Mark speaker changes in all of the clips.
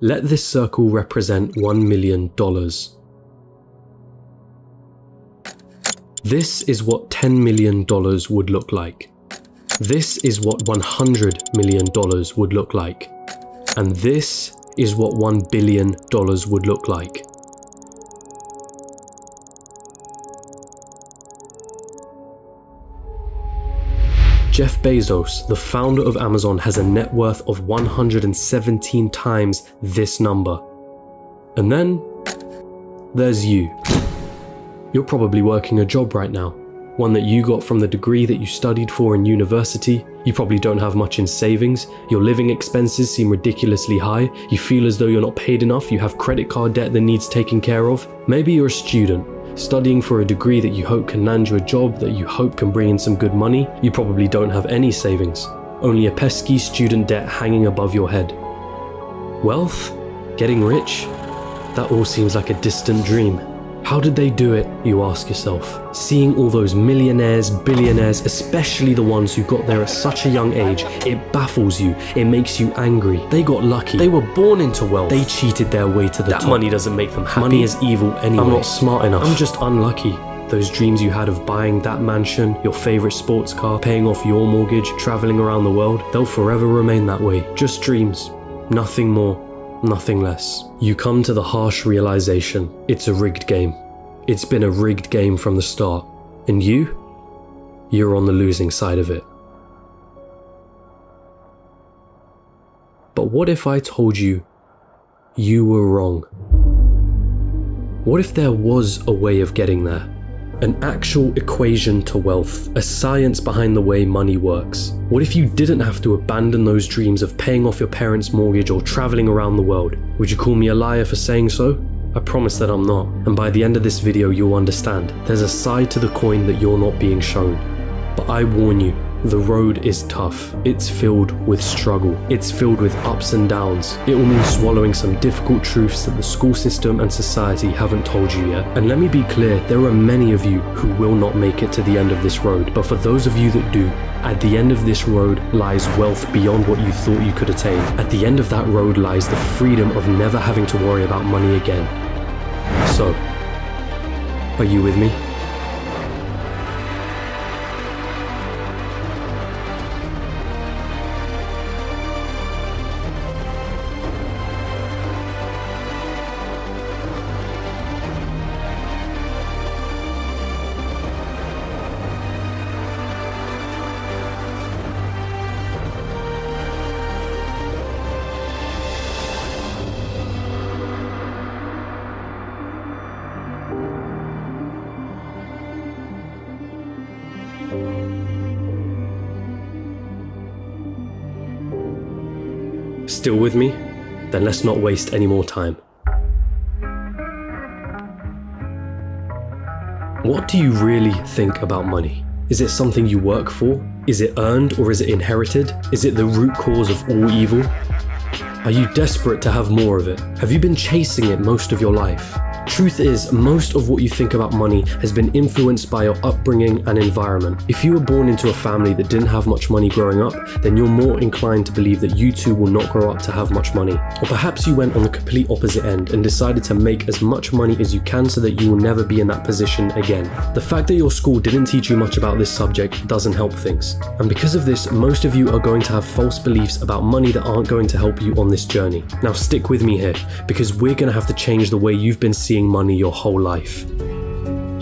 Speaker 1: Let this circle represent $1 million. This is what $10 million would look like. This is what $100 million would look like. And this is what $1 billion would look like. Jeff Bezos, the founder of Amazon, has a net worth of 117 times this number. And then there's you. You're probably working a job right now, one that you got from the degree that you studied for in university. You probably don't have much in savings. Your living expenses seem ridiculously high. You feel as though you're not paid enough. You have credit card debt that needs taken care of. Maybe you're a student, studying for a degree that you hope can land you a job that you hope can bring in some good money. You probably don't have any savings, only a pesky student debt hanging above your head. Wealth? Getting rich? That all seems like a distant dream. How did they do it, you ask yourself? Seeing all those millionaires, billionaires, especially the ones who got there at such a young age, it baffles you, it makes you angry. They got lucky. They were born into wealth. They cheated their way to the top. That money doesn't make them happy. Money is evil anyway. I'm not smart enough. I'm just unlucky. Those dreams you had of buying that mansion, your favorite sports car, paying off your mortgage, traveling around the world, they'll forever remain that way. Just dreams. Nothing more. Nothing less. You come to the harsh realization, it's a rigged game. It's been a rigged game from the start. And you're on the losing side of it. But what if I told you you were wrong? What if there was a way of getting there? An actual equation to wealth, a science behind the way money works. What if you didn't have to abandon those dreams of paying off your parents' mortgage or traveling around the world? Would you call me a liar for saying so? I promise that I'm not. And by the end of this video, you'll understand. There's a side to the coin that you're not being shown. But I warn you, the road is tough. It's filled with struggle. It's filled with ups and downs. It will mean swallowing some difficult truths that the school system and society haven't told you yet. And let me be clear, there are many of you who will not make it to the end of this road. But for those of you that do, at the end of this road lies wealth beyond what you thought you could attain. At the end of that road lies the freedom of never having to worry about money again. So, are you with me? Still with me? Then let's not waste any more time. What do you really think about money? Is it something you work for? Is it earned or is it inherited? Is it the root cause of all evil? Are you desperate to have more of it? Have you been chasing it most of your life? Truth is, most of what you think about money has been influenced by your upbringing and environment. If you were born into a family that didn't have much money growing up, then you're more inclined to believe that you too will not grow up to have much money. Or perhaps you went on the complete opposite end and decided to make as much money as you can so that you will never be in that position again. The fact that your school didn't teach you much about this subject doesn't help things. And because of this, most of you are going to have false beliefs about money that aren't going to help you on this journey. Now stick with me here, because we're going to have to change the way you've been seeing money your whole life.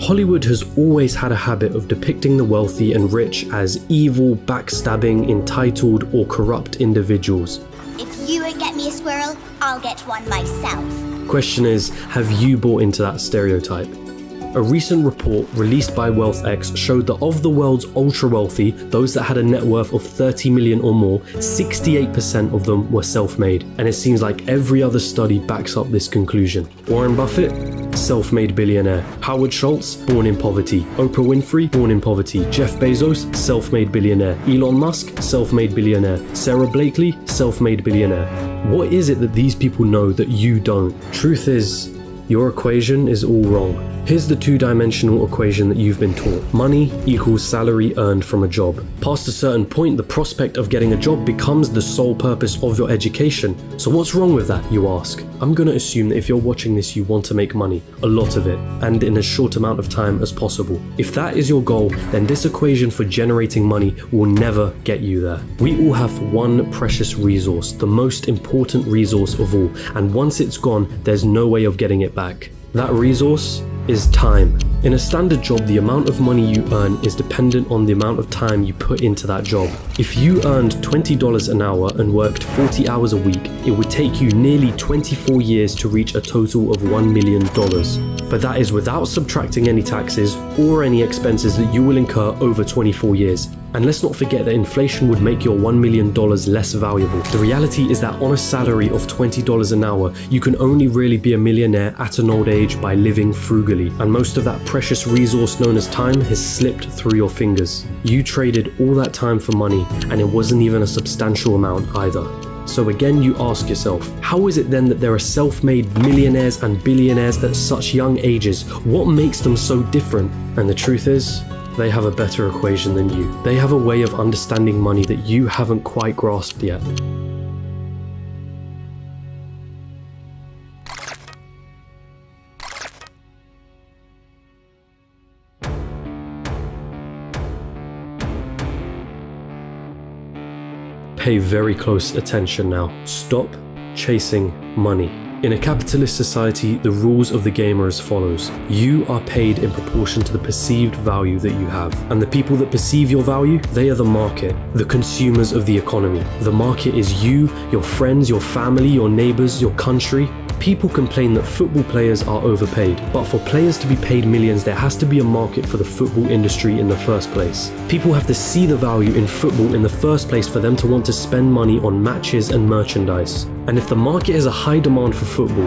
Speaker 1: Hollywood has always had a habit of depicting the wealthy and rich as evil, backstabbing, entitled, or corrupt individuals.
Speaker 2: If you won't get me a squirrel, I'll get one myself.
Speaker 1: Question is, have you bought into that stereotype? A recent report released by WealthX showed that of the world's ultra-wealthy, those that had a net worth of 30 million or more, 68% of them were self-made. And it seems like every other study backs up this conclusion. Warren Buffett? Self-made billionaire. Howard Schultz? Born in poverty. Oprah Winfrey? Born in poverty. Jeff Bezos? Self-made billionaire. Elon Musk? Self-made billionaire. Sarah Blakely? Self-made billionaire. What is it that these people know that you don't? Truth is, your equation is all wrong. Here's the two-dimensional equation that you've been taught. Money equals salary earned from a job. Past a certain point, the prospect of getting a job becomes the sole purpose of your education. So what's wrong with that, you ask? I'm gonna assume that if you're watching this, you want to make money, a lot of it, and in as short amount of time as possible. If that is your goal, then this equation for generating money will never get you there. We all have one precious resource, the most important resource of all, and once it's gone, there's no way of getting it back. That resource is time. In a standard job, the amount of money you earn is dependent on the amount of time you put into that job. If you earned $20 an hour and worked 40 hours a week, it would take you nearly 24 years to reach a total of $1 million. But that is without subtracting any taxes or any expenses that you will incur over 24 years. And let's not forget that inflation would make your $1 million less valuable. The reality is that on a salary of $20 an hour, you can only really be a millionaire at an old age by living frugally. And most of that precious resource known as time has slipped through your fingers. You traded all that time for money, and it wasn't even a substantial amount either. So again, you ask yourself, how is it then that there are self-made millionaires and billionaires at such young ages? What makes them so different? And the truth is, they have a better equation than you. They have a way of understanding money that you haven't quite grasped yet. Pay very close attention now. Stop chasing money. In a capitalist society, the rules of the game are as follows. You are paid in proportion to the perceived value that you have. And the people that perceive your value, they are the market, the consumers of the economy. The market is you, your friends, your family, your neighbors, your country. People complain that football players are overpaid, but for players to be paid millions, there has to be a market for the football industry in the first place. People have to see the value in football in the first place for them to want to spend money on matches and merchandise. And if the market has a high demand for football,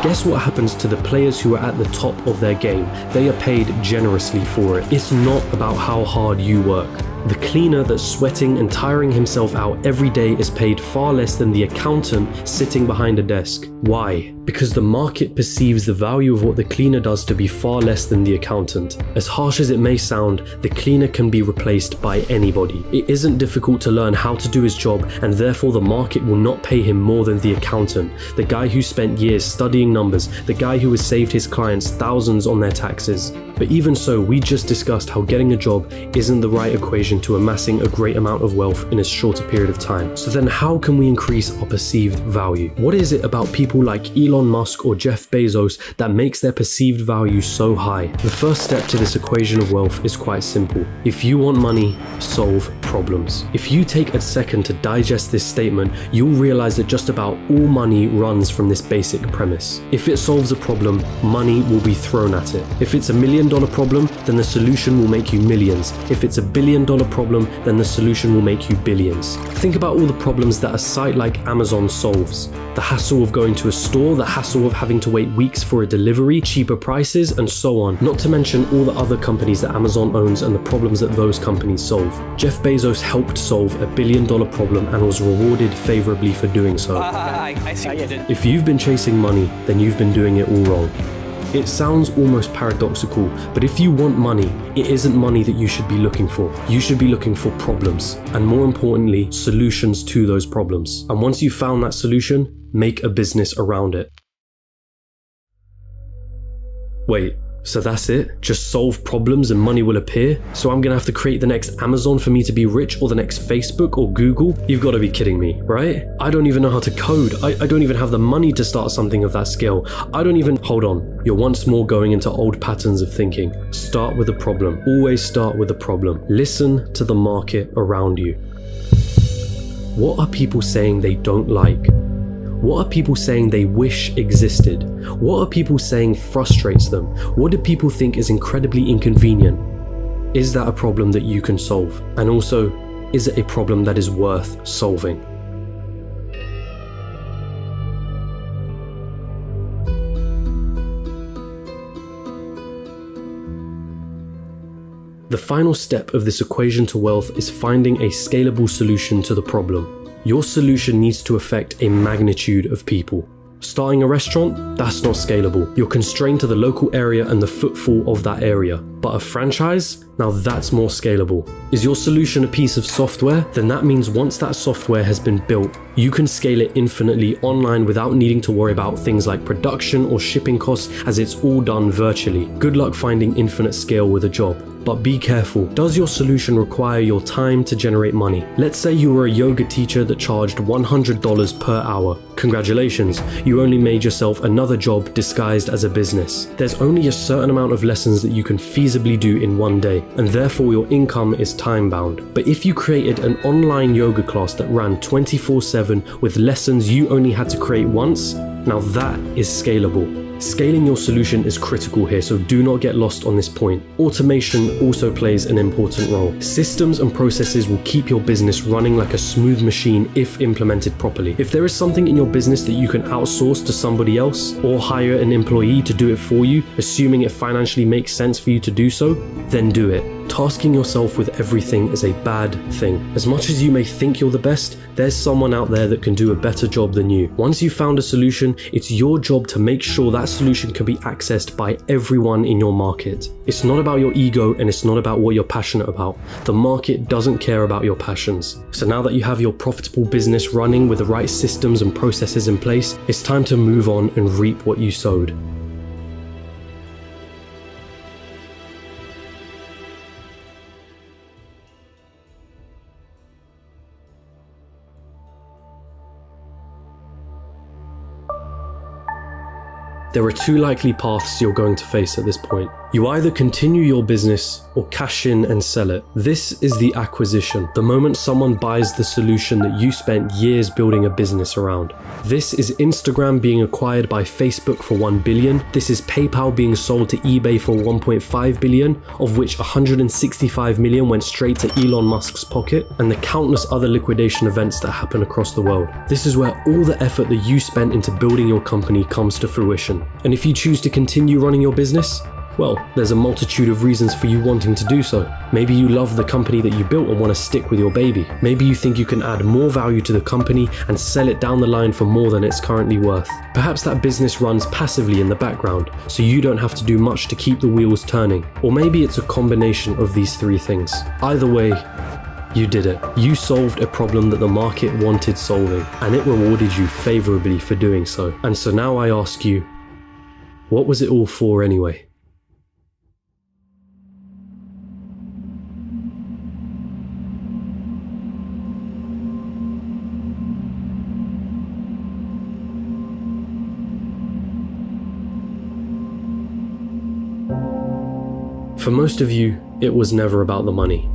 Speaker 1: guess what happens to the players who are at the top of their game? They are paid generously for it. It's not about how hard you work. The cleaner that's sweating and tiring himself out every day is paid far less than the accountant sitting behind a desk. Why? Because the market perceives the value of what the cleaner does to be far less than the accountant. As harsh as it may sound, the cleaner can be replaced by anybody. It isn't difficult to learn how to do his job, and therefore the market will not pay him more than the accountant, the guy who spent years studying numbers, the guy who has saved his clients thousands on their taxes. But even so, we just discussed how getting a job isn't the right equation to amassing a great amount of wealth in a shorter period of time. So then how can we increase our perceived value? What is it about people like Elon Musk or Jeff Bezos that makes their perceived value so high? The first step to this equation of wealth is quite simple. If you want money, solve problems. If you take a second to digest this statement, you'll realize that just about all money runs from this basic premise. If it solves a problem, money will be thrown at it. If it's $1 million problem, then the solution will make you millions. If it's $1 billion problem, then the solution will make you billions. Think about all the problems that a site like Amazon solves. The hassle of going to a store, the hassle of having to wait weeks for a delivery, cheaper prices, and so on. Not to mention all the other companies that Amazon owns and the problems that those companies solve. Jeff Bezos helped solve $1 billion problem and was rewarded favorably for doing so.
Speaker 3: I see what you did.
Speaker 1: If you've been chasing money, then you've been doing it all wrong. It sounds almost paradoxical, but if you want money, it isn't money that you should be looking for. You should be looking for problems, and more importantly, solutions to those problems. And once you've found that solution, make a business around it. Wait, so that's it? Just solve problems and money will appear? So I'm gonna have to create the next Amazon for me to be rich, or the next Facebook or Google? You've gotta be kidding me, right? I don't even know how to code. I don't even have the money to start something of that scale. Hold on. You're once more going into old patterns of thinking. Start with a problem. Always start with a problem. Listen to the market around you. What are people saying they don't like? What are people saying they wish existed? What are people saying frustrates them? What do people think is incredibly inconvenient? Is that a problem that you can solve? And also, is it a problem that is worth solving? The final step of this equation to wealth is finding a scalable solution to the problem. Your solution needs to affect a magnitude of people. Starting a restaurant? That's not scalable. You're constrained to the local area and the footfall of that area. But a franchise? Now that's more scalable. Is your solution a piece of software? Then that means once that software has been built, you can scale it infinitely online without needing to worry about things like production or shipping costs, as it's all done virtually. Good luck finding infinite scale with a job. But be careful, does your solution require your time to generate money? Let's say you were a yoga teacher that charged $100 per hour. Congratulations, you only made yourself another job disguised as a business. There's only a certain amount of lessons that you can feasibly do in one day, and therefore your income is time bound. But if you created an online yoga class that ran 24/7 with lessons you only had to create once, now that is scalable. Scaling your solution is critical here, so do not get lost on this point. Automation also plays an important role. Systems and processes will keep your business running like a smooth machine if implemented properly. If there is something in your business that you can outsource to somebody else or hire an employee to do it for you, assuming it financially makes sense for you to do so, then do it. Tasking yourself with everything is a bad thing. As much as you may think you're the best, there's someone out there that can do a better job than you. Once you've found a solution, it's your job to make sure that solution can be accessed by everyone in your market. It's not about your ego and it's not about what you're passionate about. The market doesn't care about your passions. So now that you have your profitable business running with the right systems and processes in place, it's time to move on and reap what you sowed. There are two likely paths you're going to face at this point. You either continue your business or cash in and sell it. This is the acquisition, the moment someone buys the solution that you spent years building a business around. This is Instagram being acquired by Facebook for $1 billion. This is PayPal being sold to eBay for $1.5 billion, of which $165 million went straight to Elon Musk's pocket, and the countless other liquidation events that happen across the world. This is where all the effort that you spent into building your company comes to fruition. And if you choose to continue running your business, well, there's a multitude of reasons for you wanting to do so. Maybe you love the company that you built and want to stick with your baby. Maybe you think you can add more value to the company and sell it down the line for more than it's currently worth. Perhaps that business runs passively in the background, so you don't have to do much to keep the wheels turning. Or maybe it's a combination of these three things. Either way, you did it. You solved a problem that the market wanted solving, and it rewarded you favorably for doing so. And so now I ask you, what was it all for anyway? For most of you, it was never about the money.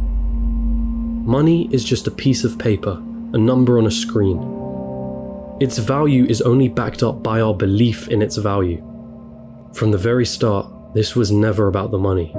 Speaker 1: Money is just a piece of paper, a number on a screen. Its value is only backed up by our belief in its value. From the very start, this was never about the money.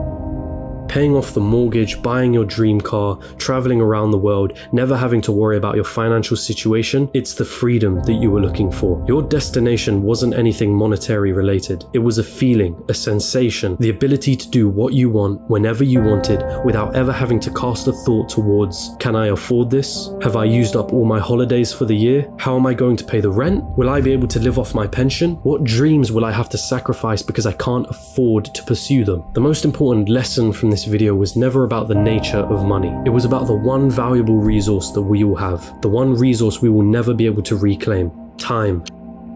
Speaker 1: Paying off the mortgage, buying your dream car, traveling around the world, never having to worry about your financial situation, it's the freedom that you were looking for. Your destination wasn't anything monetary related. It was a feeling, a sensation, the ability to do what you want whenever you wanted without ever having to cast a thought towards, can I afford this? Have I used up all my holidays for the year? How am I going to pay the rent? Will I be able to live off my pension? What dreams will I have to sacrifice because I can't afford to pursue them? The most important lesson from this video was never about the nature of money. It was about the one valuable resource that we all have, the one resource we will never be able to reclaim: time.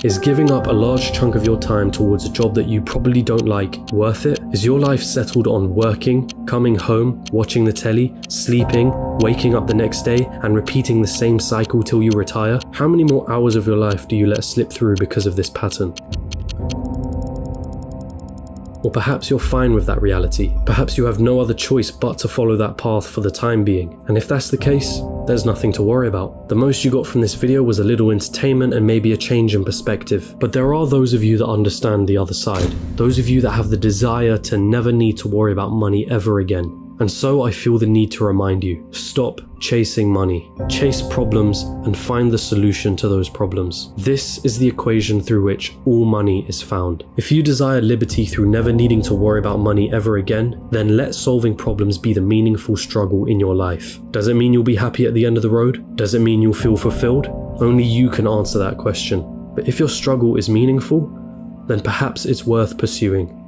Speaker 1: Is giving up a large chunk of your time towards a job that you probably don't like worth it? Is your life settled on working, coming home, watching the telly, sleeping, waking up the next day, and repeating the same cycle till you retire? How many more hours of your life do you let slip through because of this pattern? Or perhaps you're fine with that reality. Perhaps you have no other choice but to follow that path for the time being. And if that's the case, there's nothing to worry about. The most you got from this video was a little entertainment and maybe a change in perspective. But there are those of you that understand the other side. Those of you that have the desire to never need to worry about money ever again. And so I feel the need to remind you, stop chasing money. Chase problems and find the solution to those problems. This is the equation through which all money is found. If you desire liberty through never needing to worry about money ever again, then let solving problems be the meaningful struggle in your life. Does it mean you'll be happy at the end of the road? Does it mean you'll feel fulfilled? Only you can answer that question. But if your struggle is meaningful, then perhaps it's worth pursuing.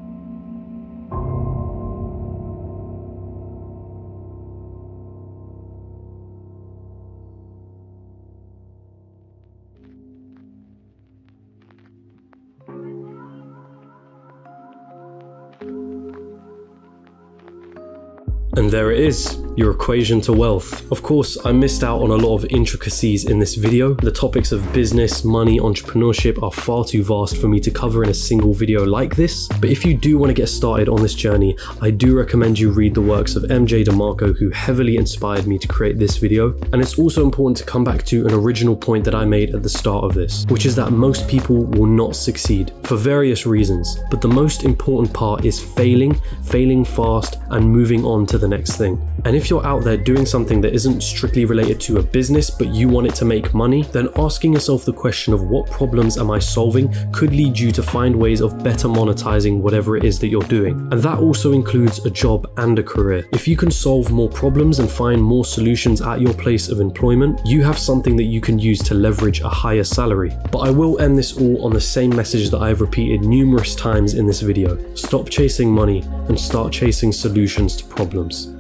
Speaker 1: And there it is, your equation to wealth. Of course, I missed out on a lot of intricacies in this video. The topics of business, money, entrepreneurship are far too vast for me to cover in a single video like this. But if you do want to get started on this journey, I do recommend you read the works of MJ DeMarco, who heavily inspired me to create this video. And it's also important to come back to an original point that I made at the start of this, which is that most people will not succeed for various reasons. But the most important part is failing fast, and moving on to the next thing. And if you're out there doing something that isn't strictly related to a business, but you want it to make money, then asking yourself the question of what problems am I solving could lead you to find ways of better monetizing whatever it is that you're doing. And that also includes a job and a career. If you can solve more problems and find more solutions at your place of employment, you have something that you can use to leverage a higher salary. But I will end this all on the same message that I have repeated numerous times in this video. Stop chasing money and start chasing solutions to problems.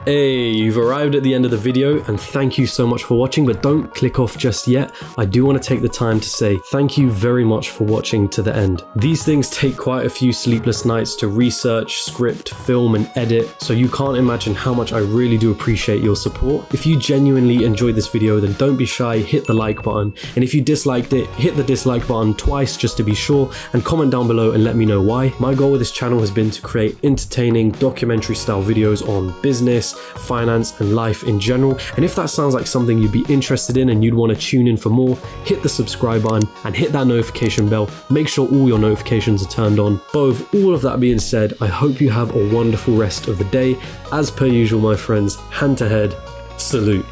Speaker 1: Hey, you've arrived at the end of the video, and thank you so much for watching, but don't click off just yet. I do want to take the time to say thank you very much for watching to the end. These things take quite a few sleepless nights to research, script, film, and edit, so you can't imagine how much I really do appreciate your support. If you genuinely enjoyed this video, then don't be shy, hit the like button, and if you disliked it, hit the dislike button twice just to be sure, and comment down below and let me know why. My goal with this channel has been to create entertaining documentary style videos on business, finance, and life in general. And if that sounds like something you'd be interested in and you'd want to tune in for more, hit the subscribe button and hit that notification bell. Make sure all your notifications are turned on. But with all of that being said, I hope you have a wonderful rest of the day. As per usual, my friends, hand to head, salute.